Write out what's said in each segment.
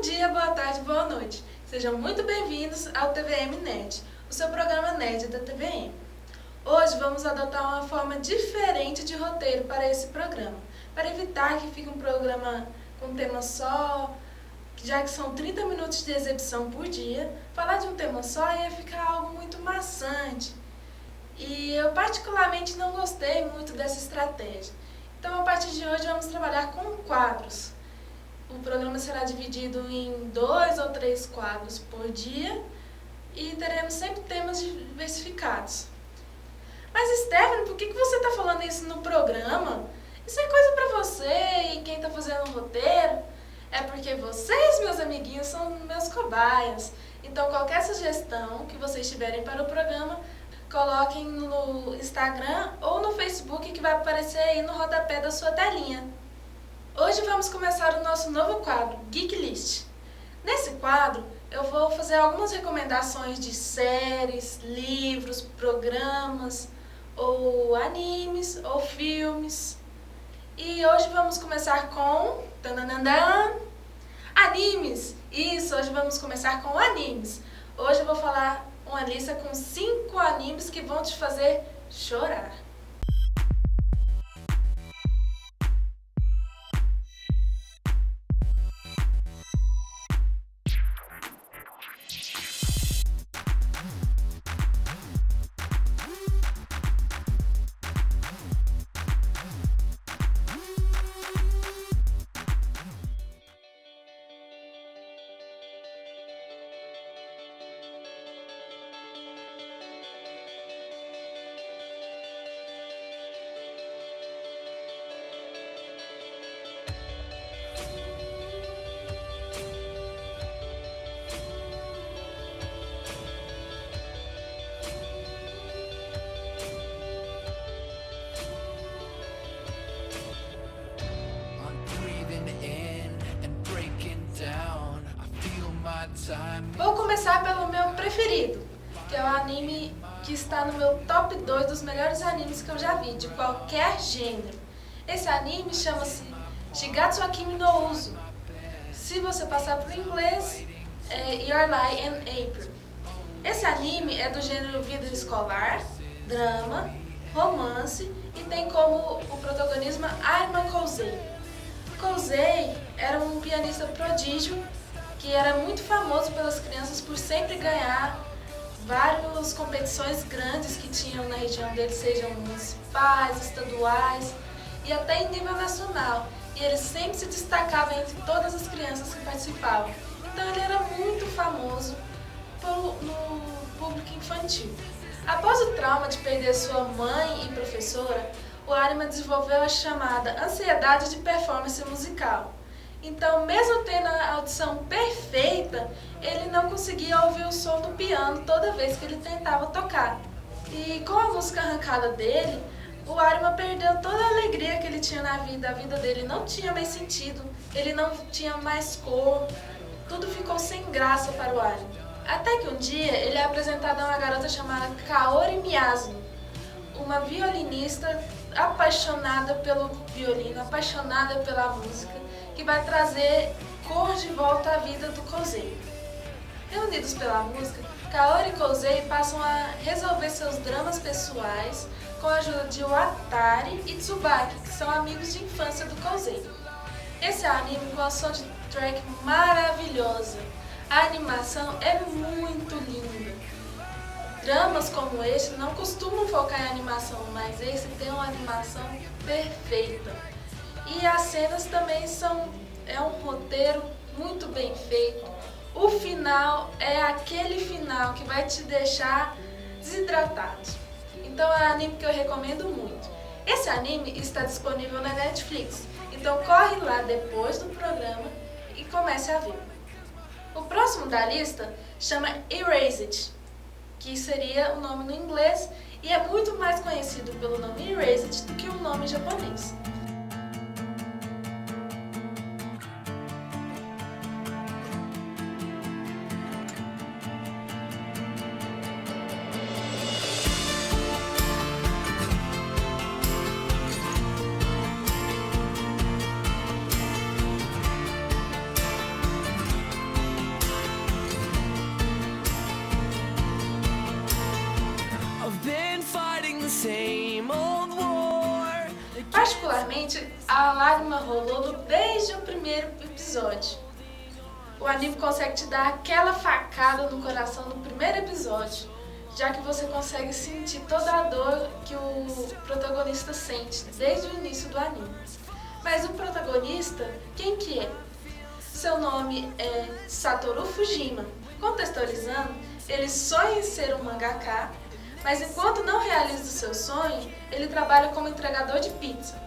dia, boa tarde, boa noite. Sejam muito bem-vindos ao TVM Nerd, o seu programa nerd da TVM. Hoje vamos adotar uma forma diferente de roteiro para esse programa, para evitar que fique um programa com um tema só, já que são 30 minutos de exibição por dia. Falar de um tema só ia ficar algo muito maçante. E eu particularmente não gostei muito dessa estratégia. Então, a partir de hoje, vamos trabalhar com quadros. O programa será dividido em 2 ou 3 quadros por dia e teremos sempre temas diversificados. Mas, Stephanie, por que você está falando isso no programa? Isso é coisa para você e quem está fazendo o roteiro. É porque vocês, meus amiguinhos, são meus cobaias. Então, qualquer sugestão que vocês tiverem para o programa, coloquem no Instagram ou no Facebook que vai aparecer aí no rodapé da sua telinha. Hoje vamos começar o nosso novo quadro, Geek List. Nesse quadro, eu vou fazer algumas recomendações de séries, livros, programas, ou animes, ou filmes. E hoje vamos começar com... tananandã, animes! Isso, hoje vamos começar com animes. Hoje eu vou falar uma lista com 5 animes que vão te fazer chorar. Vou começar pelo meu preferido, que é o anime que está no meu top 2 dos melhores animes que eu já vi, de qualquer gênero. Esse anime chama-se Shigatsu wa Kimi no Uso. Se você passar para o inglês, é Your Lie in April. Esse anime é do gênero vida escolar, drama, romance e tem como o protagonismo Arima Kousei. Kousei era um pianista prodígio que era muito famoso pelas crianças por sempre ganhar várias competições grandes que tinham na região dele, sejam municipais, estaduais e até em nível nacional. E ele sempre se destacava entre todas as crianças que participavam. Então ele era muito famoso no público infantil. Após o trauma de perder sua mãe e professora, o Arima desenvolveu a chamada ansiedade de performance musical. Então, mesmo tendo a audição perfeita, ele não conseguia ouvir o som do piano toda vez que ele tentava tocar. E com a música arrancada dele, o Arima perdeu toda a alegria que ele tinha na vida. A vida dele não tinha mais sentido, ele não tinha mais cor, tudo ficou sem graça para o Arima. Até que um dia ele é apresentado a uma garota chamada Kaori Miyazu, uma violinista apaixonada pelo violino, apaixonada pela música, que vai trazer cor de volta à vida do Kousei. Reunidos pela música, Kaori e Kousei passam a resolver seus dramas pessoais com a ajuda de Watari e Tsubaki, que são amigos de infância do Kousei. Esse é um anime com a soundtrack maravilhosa. A animação é muito linda. Dramas como este não costumam focar em animação, mas esse tem uma animação perfeita. E as cenas também é um roteiro muito bem feito. O final é aquele final que vai te deixar desidratado. Então é um anime que eu recomendo muito. Esse anime está disponível na Netflix. Então corre lá depois do programa e comece a ver. O próximo da lista chama Erased, que seria o nome no inglês e é muito mais conhecido pelo nome Erased do que o nome japonês. Particularmente, a lágrima rolou desde o primeiro episódio. O anime consegue te dar aquela facada no coração no primeiro episódio, já que você consegue sentir toda a dor que o protagonista sente desde o início do anime. Mas o protagonista, quem que é? Seu nome é Satoru Fujima. Contextualizando, ele sonha em ser um mangaka, mas enquanto não realiza o seu sonho, ele trabalha como entregador de pizza.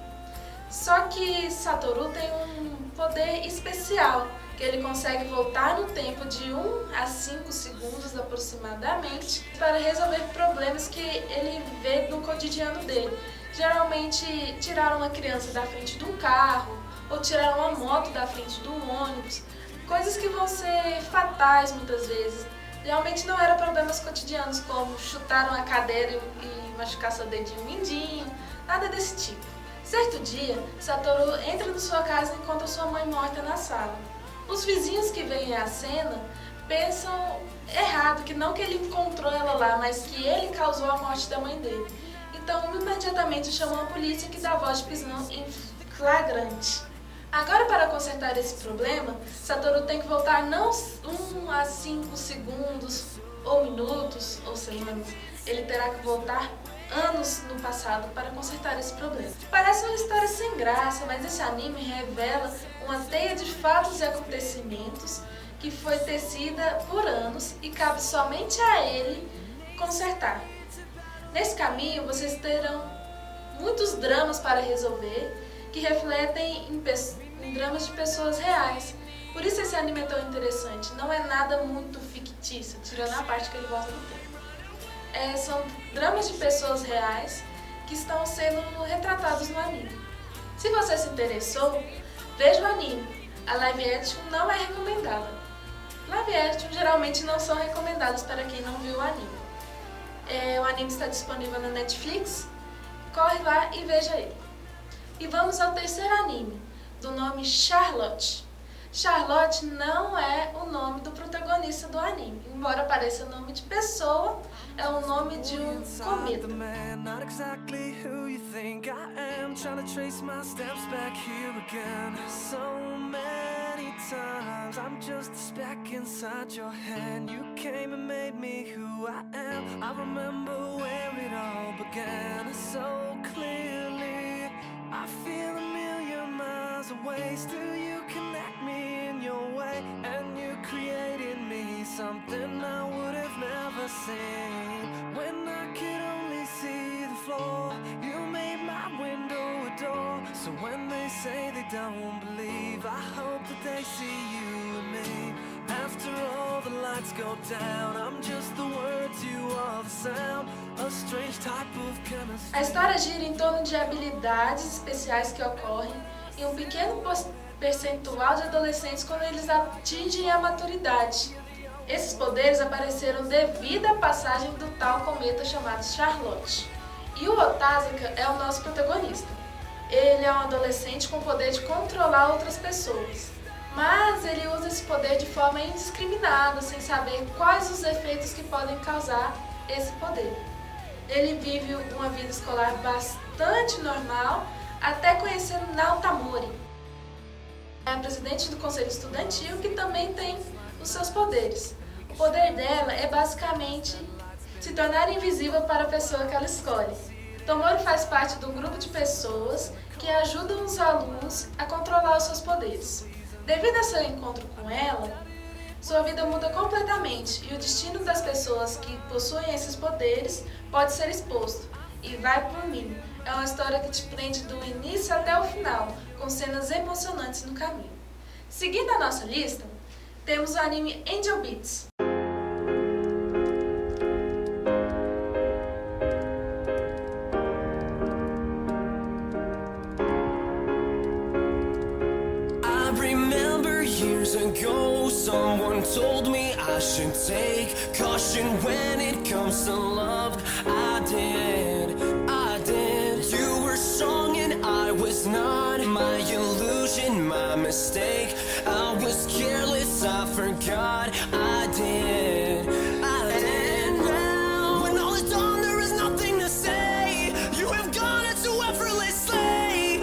Só que Satoru tem um poder especial, que ele consegue voltar no tempo de 1 a 5 segundos aproximadamente para resolver problemas que ele vê no cotidiano dele. Geralmente tirar uma criança da frente de um carro ou tirar uma moto da frente de um ônibus, coisas que vão ser fatais muitas vezes. Realmente não eram problemas cotidianos como chutar uma cadeira e machucar seu dedinho mindinho, nada desse tipo. Certo dia, Satoru entra na sua casa e encontra sua mãe morta na sala. Os vizinhos que veem a cena pensam errado, que não que ele encontrou ela lá, mas que ele causou a morte da mãe dele. Então, imediatamente chamam a polícia, que dá voz de prisão em flagrante. Agora, para consertar esse problema, Satoru tem que voltar não 1 a 5 segundos, ou minutos, ou semanas. Ele terá que voltar anos no passado para consertar esse problema. Parece uma história sem graça, mas esse anime revela uma teia de fatos e acontecimentos que foi tecida por anos e cabe somente a ele consertar. Nesse caminho, vocês terão muitos dramas para resolver que refletem em dramas de pessoas reais. Por isso esse anime é tão interessante. Não é nada muito fictício, tirando a parte que ele volta no tempo. São dramas de pessoas reais que estão sendo retratados no anime. Se você se interessou, veja o anime. A live action não é recomendada. Live action geralmente não são recomendadas para quem não viu o anime. O anime está disponível na Netflix. Corre lá e veja ele. E vamos ao terceiro anime, do nome Charlotte. Charlotte não é o nome do protagonista do anime. Embora pareça nome de pessoa, é o nome de um cometa. I feel a million miles away, still you connect me in your way, and you created me something I would have never seen. When I could only see the floor, you made my window a door. So when they say they don't believe, I hope that they see you and me. After all the lights go down, I'm just the words, you are the sound. A história gira em torno de habilidades especiais que ocorrem em um pequeno percentual de adolescentes quando eles atingem a maturidade. Esses poderes apareceram devido à passagem do tal cometa chamado Charlotte. E o Otasuka é o nosso protagonista. Ele é um adolescente com o poder de controlar outras pessoas, mas ele usa esse poder de forma indiscriminada, sem saber quais os efeitos que podem causar esse poder. Ele vive uma vida escolar bastante normal, até conhecer Naotamori. É a presidente do conselho estudantil, que também tem os seus poderes. O poder dela é basicamente se tornar invisível para a pessoa que ela escolhe. Tomori faz parte de um grupo de pessoas que ajudam os alunos a controlar os seus poderes. Devido ao seu encontro com ela, sua vida muda completamente e o destino das pessoas que possuem esses poderes pode ser exposto. E vai por mim. É uma história que te prende do início até o final, com cenas emocionantes no caminho. Seguindo a nossa lista, temos o anime Angel Beats. Ago, someone told me I should take caution when it comes to love. I did. You were strong and I was not. My illusion, my mistake. I was careless, I forgot. I did. And now, when all is done, there is nothing to say. You have gone into effortlessly.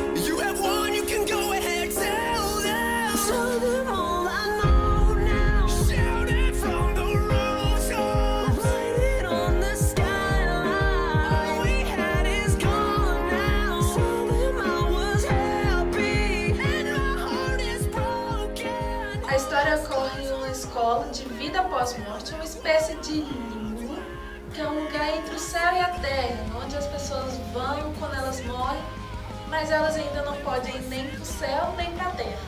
história ocorre em uma escola de vida após morte, uma espécie de limbo, que é um lugar entre o céu e a terra, onde as pessoas vão quando elas morrem, mas elas ainda não podem ir nem para o céu nem para a terra.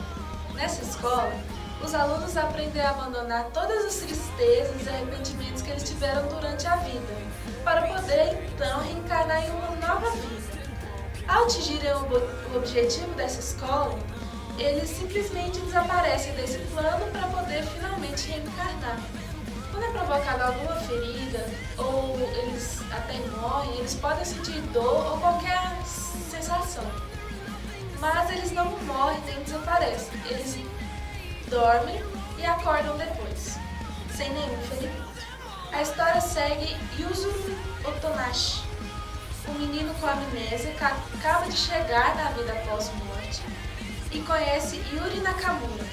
Nessa escola, os alunos aprendem a abandonar todas as tristezas e arrependimentos que eles tiveram durante a vida, para poder então reencarnar em uma nova vida. Ao atingirem o objetivo dessa escola, eles simplesmente desaparecem desse plano para poder finalmente reencarnar. Quando é provocada alguma ferida, ou eles até morrem, eles podem sentir dor ou qualquer sensação. Mas eles não morrem nem desaparecem, eles dormem e acordam depois, sem nenhum ferimento. A história segue Yuzuru Otonashi, um menino com amnésia que acaba de chegar na vida após morte e conhece Yuri Nakamura.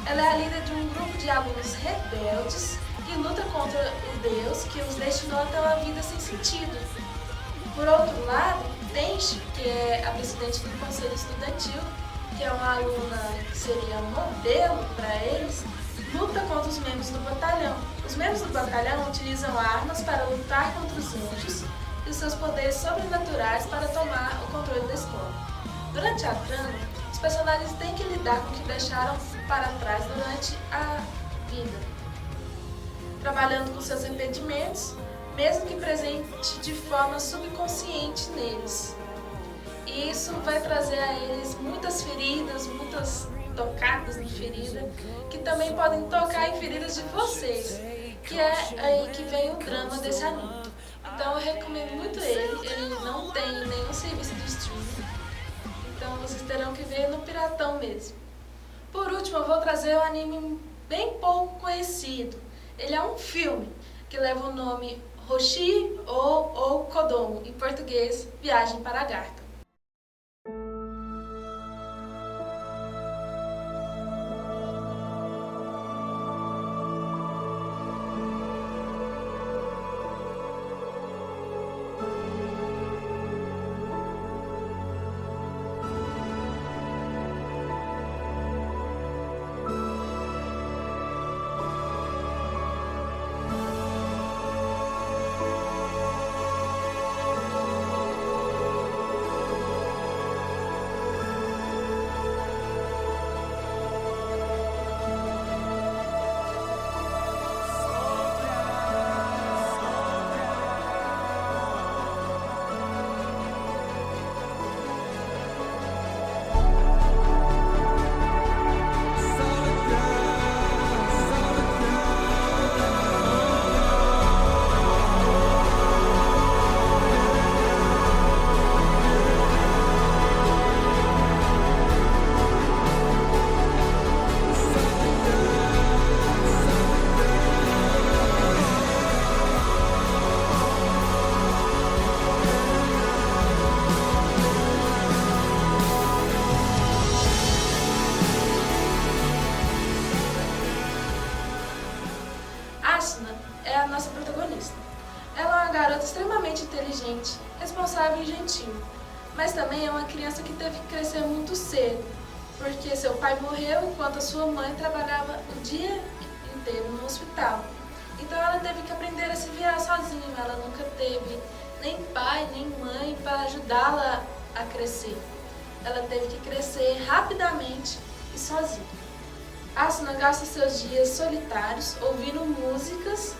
Ela é a líder de um grupo de alunos rebeldes que luta contra o Deus que os destinou a ter uma vida sem sentido. Por outro lado, Tenchi, que é a presidente do conselho estudantil, que é uma aluna que seria modelo para eles, luta contra os membros do batalhão. Os membros do batalhão utilizam armas para lutar contra os anjos e seus poderes sobrenaturais para tomar o controle da escola. Durante a trama, os personagens têm que lidar com o que deixaram para trás durante a vida, trabalhando com seus arrependimentos, mesmo que presente de forma subconsciente neles. E isso vai trazer a eles muitas feridas, muitas tocadas na ferida, que também podem tocar em feridas de vocês, que é aí que vem o drama desse anime. Então eu recomendo muito ele não tem nenhum serviço de streaming, então vocês terão que ver no piratão mesmo. Por último, eu vou trazer um anime bem pouco conhecido. Ele é um filme que leva o nome Hoshi ou Kodomo, em português, Viagem para Agartha. Asuna é a nossa protagonista. Ela é uma garota extremamente inteligente, responsável e gentil, mas também é uma criança que teve que crescer muito cedo, porque seu pai morreu enquanto a sua mãe trabalhava o dia inteiro no hospital. Então ela teve que aprender a se virar sozinha, ela nunca teve nem pai nem mãe para ajudá-la a crescer. Ela teve que crescer rapidamente e sozinha. Asuna gasta seus dias solitários ouvindo músicas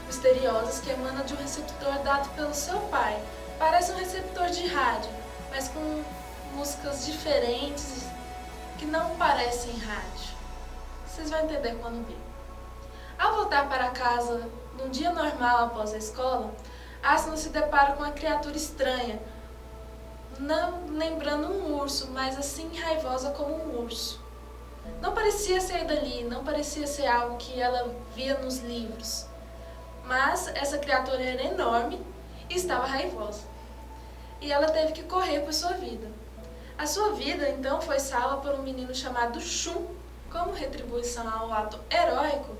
misteriosas que emanam de um receptor dado pelo seu pai. Parece um receptor de rádio, mas com músicas diferentes que não parecem rádio. Vocês vão entender quando ver. Ao voltar para casa num dia normal após a escola, Asuna se depara com uma criatura estranha, não lembrando um urso, mas assim raivosa como um urso. Não parecia ser dali, não parecia ser algo que ela via nos livros. Mas essa criatura era enorme e estava raivosa. E ela teve que correr por sua vida. A sua vida, então, foi salva por um menino chamado Shun. Como retribuição ao ato heróico,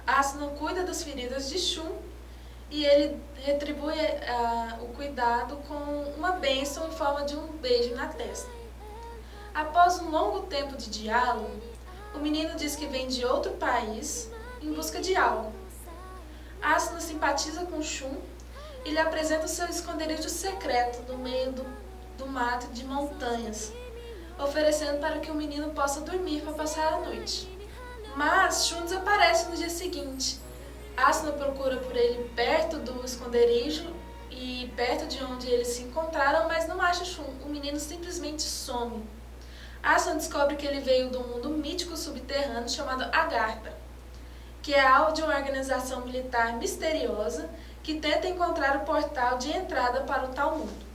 Asuna cuida das feridas de Shun e ele retribui o cuidado com uma bênção em forma de um beijo na testa. Após um longo tempo de diálogo, o O menino diz que vem de outro país em busca de algo. Asuna simpatiza com Shun e lhe apresenta o seu esconderijo secreto no meio do mato de montanhas, oferecendo para que o menino possa dormir para passar a noite. Mas Shun desaparece no dia seguinte. Asuna procura por ele perto do esconderijo e perto de onde eles se encontraram, mas não acha Shun. O menino simplesmente some. Asuna descobre que ele veio do mundo mítico subterrâneo chamado Agartha, que é alvo de uma organização militar misteriosa que tenta encontrar o portal de entrada para o tal mundo.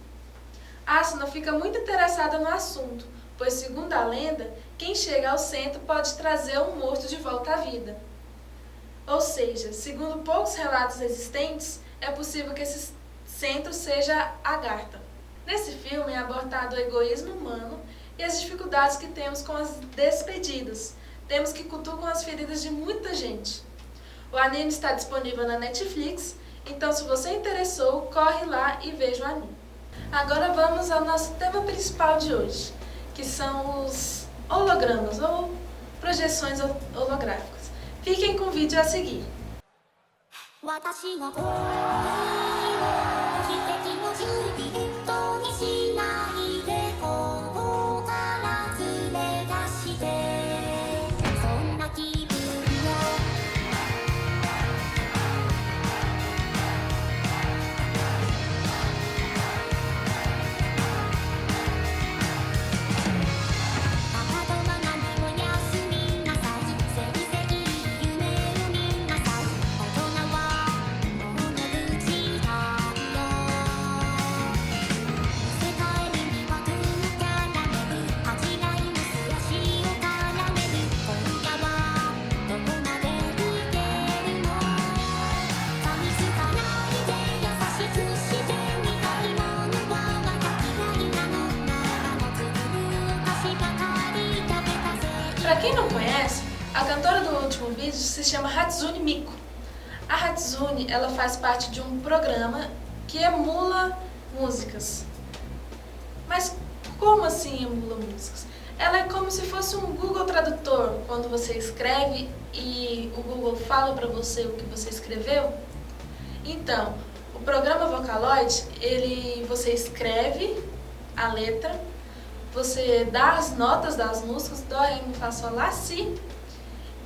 Asuna fica muito interessada no assunto, pois, segundo a lenda, quem chega ao centro pode trazer um morto de volta à vida. Ou seja, segundo poucos relatos existentes, é possível que esse centro seja Agartha. Nesse filme é abordado o egoísmo humano e as dificuldades que temos com as despedidas. Temos que cutucam as feridas de muita gente. O anime está disponível na Netflix, então se você interessou, corre lá e veja o anime. Agora vamos ao nosso tema principal de hoje, que são os hologramas ou projeções holográficas. Fiquem com o vídeo a seguir. Para quem não conhece, a cantora do último vídeo se chama Hatsune Miku. A Hatsune, ela faz parte de um programa que emula músicas. Mas como assim emula músicas? Ela é como se fosse um Google Tradutor, quando você escreve e o Google fala para você o que você escreveu. Então, o programa Vocaloid, você escreve a letra, você dá as notas das músicas, dó, ré, mi, fá, sol, lá, si,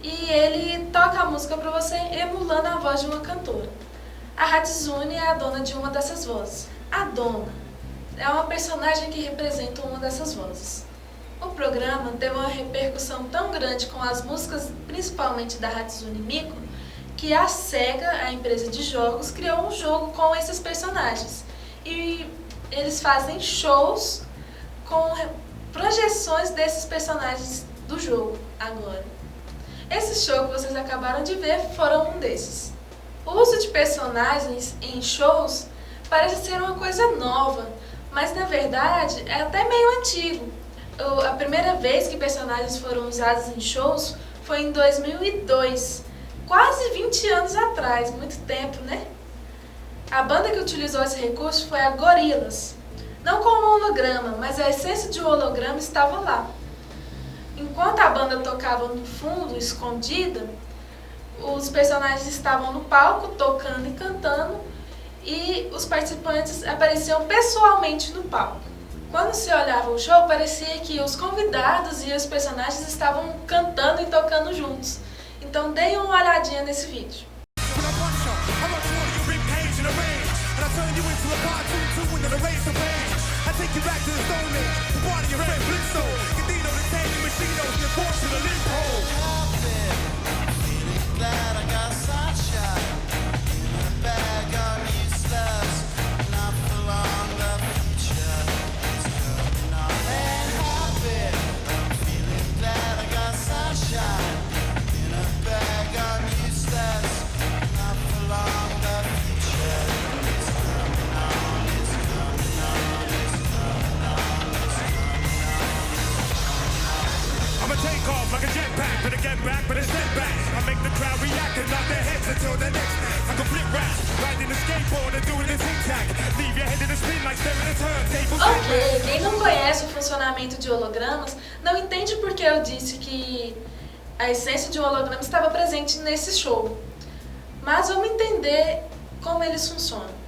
e ele toca a música para você emulando a voz de uma cantora. A Hatsune é a dona de uma dessas vozes. A dona é uma personagem que representa uma dessas vozes. O programa teve uma repercussão tão grande com as músicas, principalmente da Hatsune Miku, que a SEGA, a empresa de jogos, criou um jogo com esses personagens. E eles fazem shows com projeções desses personagens do jogo agora. Esse show que vocês acabaram de ver foram um desses. O uso de personagens em shows parece ser uma coisa nova, mas na verdade é até meio antigo. A primeira vez que personagens foram usados em shows foi em 2002, quase 20 anos atrás, muito tempo, né? A banda que utilizou esse recurso foi a Gorillaz. Não como um holograma, mas a essência de um holograma estava lá. Enquanto a banda tocava no fundo, escondida, os personagens estavam no palco, tocando e cantando, e os participantes apareciam pessoalmente no palco. Quando se olhava o show, parecia que os convidados e os personagens estavam cantando e tocando juntos. Então deem uma olhadinha nesse vídeo. Take off like a jetpack, but again back, but a step back. I make the crowd react and nod their heads until the next. I can flip rap, riding a skateboard and doing a tic-tac. Leave your head in a spin like staring at turntables. Ok, quem não conhece o funcionamento de hologramas não entende porque eu disse que A essência de um holograma estava presente nesse show. Mas vamos entender como eles funcionam.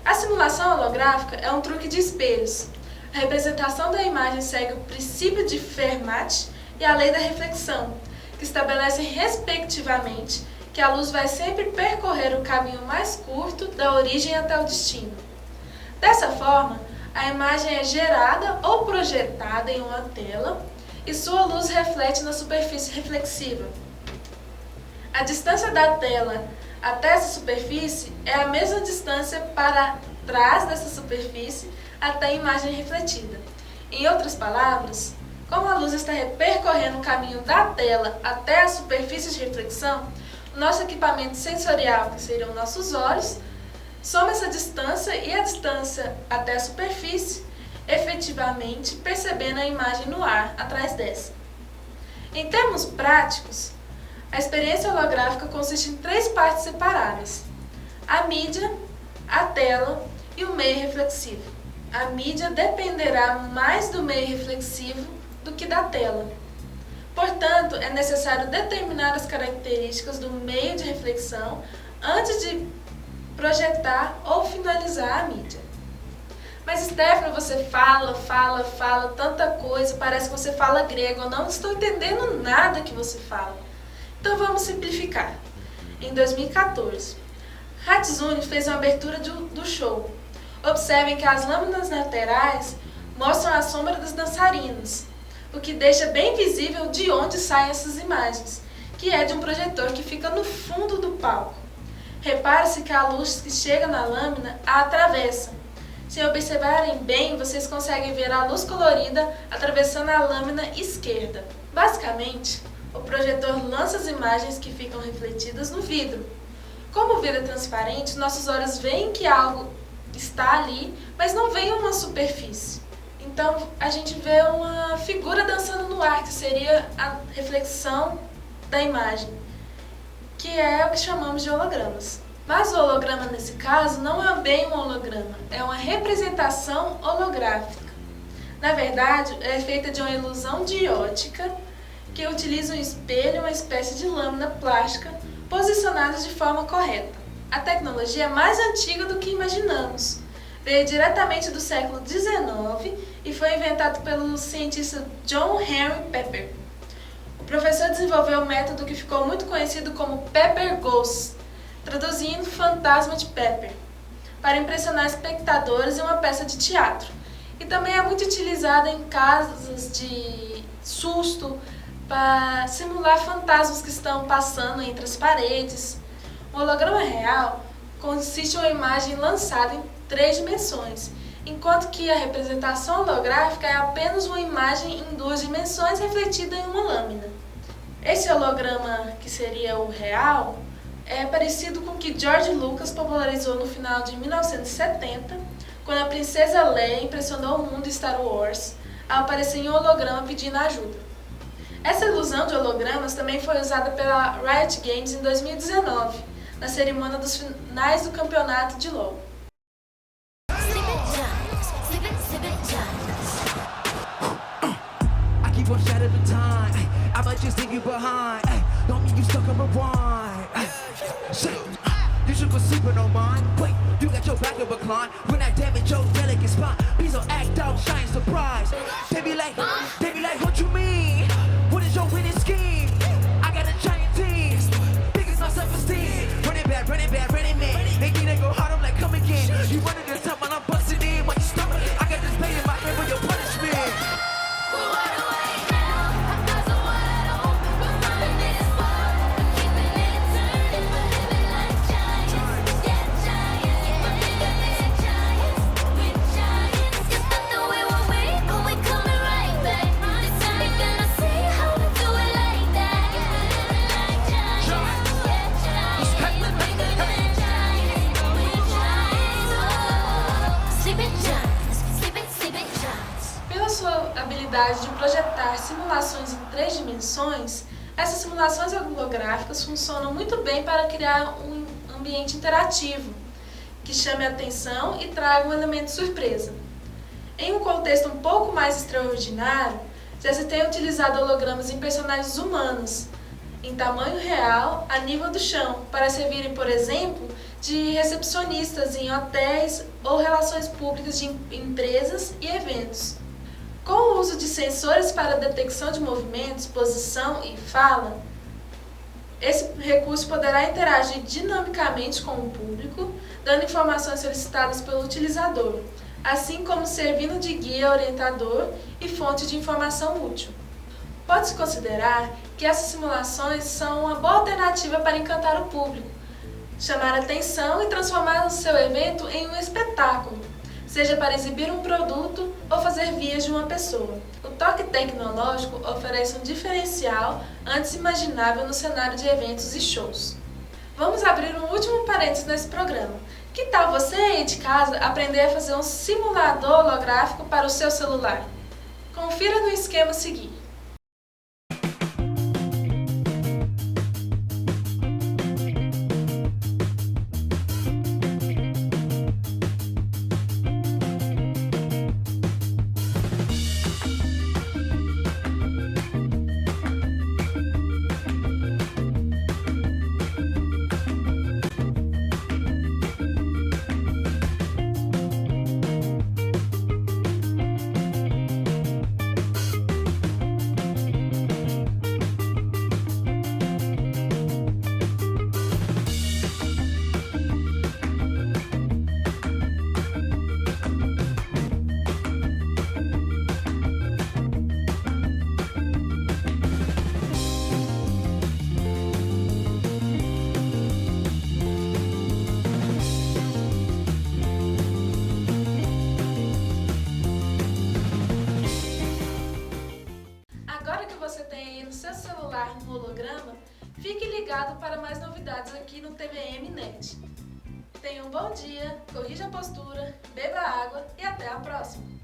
A simulação holográfica é um truque de espelhos. A representação da imagem segue o princípio de Fermat e a lei da reflexão, que estabelecem respectivamente que a luz vai sempre percorrer o caminho mais curto da origem até o destino. Dessa forma, a imagem é gerada ou projetada em uma tela e sua luz reflete na superfície reflexiva. A distância da tela até essa superfície é a mesma distância para trás dessa superfície até a imagem refletida. Em outras palavras, como a luz está percorrendo o caminho da tela até a superfície de reflexão, o nosso equipamento sensorial, que seriam nossos olhos, soma essa distância e a distância até a superfície, efetivamente percebendo a imagem no ar atrás dessa. Em termos práticos, a experiência holográfica consiste em 3 partes separadas: a mídia, a tela e o meio reflexivo. A mídia dependerá mais do meio reflexivo do que da tela. Portanto, é necessário determinar as características do meio de reflexão antes de projetar ou finalizar a mídia. Mas, Stephanie, você fala tanta coisa, parece que você fala grego. Eu não estou entendendo nada que você fala. Então vamos simplificar. Em 2014, Hatsune fez uma abertura do show. Observem que as lâminas laterais mostram a sombra dos dançarinos, o que deixa bem visível de onde saem essas imagens, que é de um projetor que fica no fundo do palco. Repare-se que a luz que chega na lâmina a atravessa. Se observarem bem, vocês conseguem ver a luz colorida atravessando a lâmina esquerda. Basicamente, o projetor lança as imagens que ficam refletidas no vidro. Como o vidro é transparente, nossos olhos veem que algo está ali, mas não veem uma superfície. Então, a gente vê uma figura dançando no ar, que seria a reflexão da imagem, que é o que chamamos de hologramas. Mas o holograma, nesse caso, não é bem um holograma, é uma representação holográfica. Na verdade, é feita de uma ilusão de ótica, que utiliza um espelho, uma espécie de lâmina plástica, posicionadas de forma correta. A tecnologia é mais antiga do que imaginamos. Veio diretamente do século XIX e foi inventado pelo cientista John Henry Pepper. O professor desenvolveu um método que ficou muito conhecido como Pepper Ghost, traduzindo fantasma de Pepper, para impressionar espectadores em uma peça de teatro. E também é muito utilizada em casos de susto, para simular fantasmas que estão passando entre as paredes. O holograma real consiste em uma imagem lançada em 3 dimensões, enquanto que a representação holográfica é apenas uma imagem em 2 dimensões refletida em uma lâmina. Esse holograma, que seria o real, é parecido com o que George Lucas popularizou no final de 1970, quando a princesa Leia impressionou o mundo em Star Wars ao aparecer em um holograma pedindo ajuda. Essa ilusão de hologramas também foi usada pela Riot Games em 2019, na cerimônia dos finais do campeonato de LoL. What is your winning scheme? I got a giant team. Biggest my self-esteem. Running back, running man. Make me go hard, I'm like, come again. You running this time while I'm busting in. When you stop, I got this pain in my head for your punishment. De projetar simulações em 3 dimensões, essas simulações holográficas funcionam muito bem para criar um ambiente interativo, que chame a atenção e traga um elemento surpresa. Em um contexto um pouco mais extraordinário, já se tem utilizado hologramas em personagens humanos, em tamanho real, a nível do chão, para servirem, por exemplo, de recepcionistas em hotéis ou relações públicas de empresas e eventos. Com o uso de sensores para detecção de movimentos, posição e fala, esse recurso poderá interagir dinamicamente com o público, dando informações solicitadas pelo utilizador, assim como servindo de guia orientador e fonte de informação útil. Pode-se considerar que essas simulações são uma boa alternativa para encantar o público, chamar a atenção e transformar o seu evento em um espetáculo, seja para exibir um produto ou fazer vias de uma pessoa. O toque tecnológico oferece um diferencial antes imaginável no cenário de eventos e shows. Vamos abrir um último parênteses nesse programa. Que tal você aí de casa aprender a fazer um simulador holográfico para o seu celular? Confira no esquema a seguir. Você tem aí no seu celular no holograma, fique ligado para mais novidades aqui no TVM Net. Tenha um bom dia, corrija a postura, beba água e até a próxima!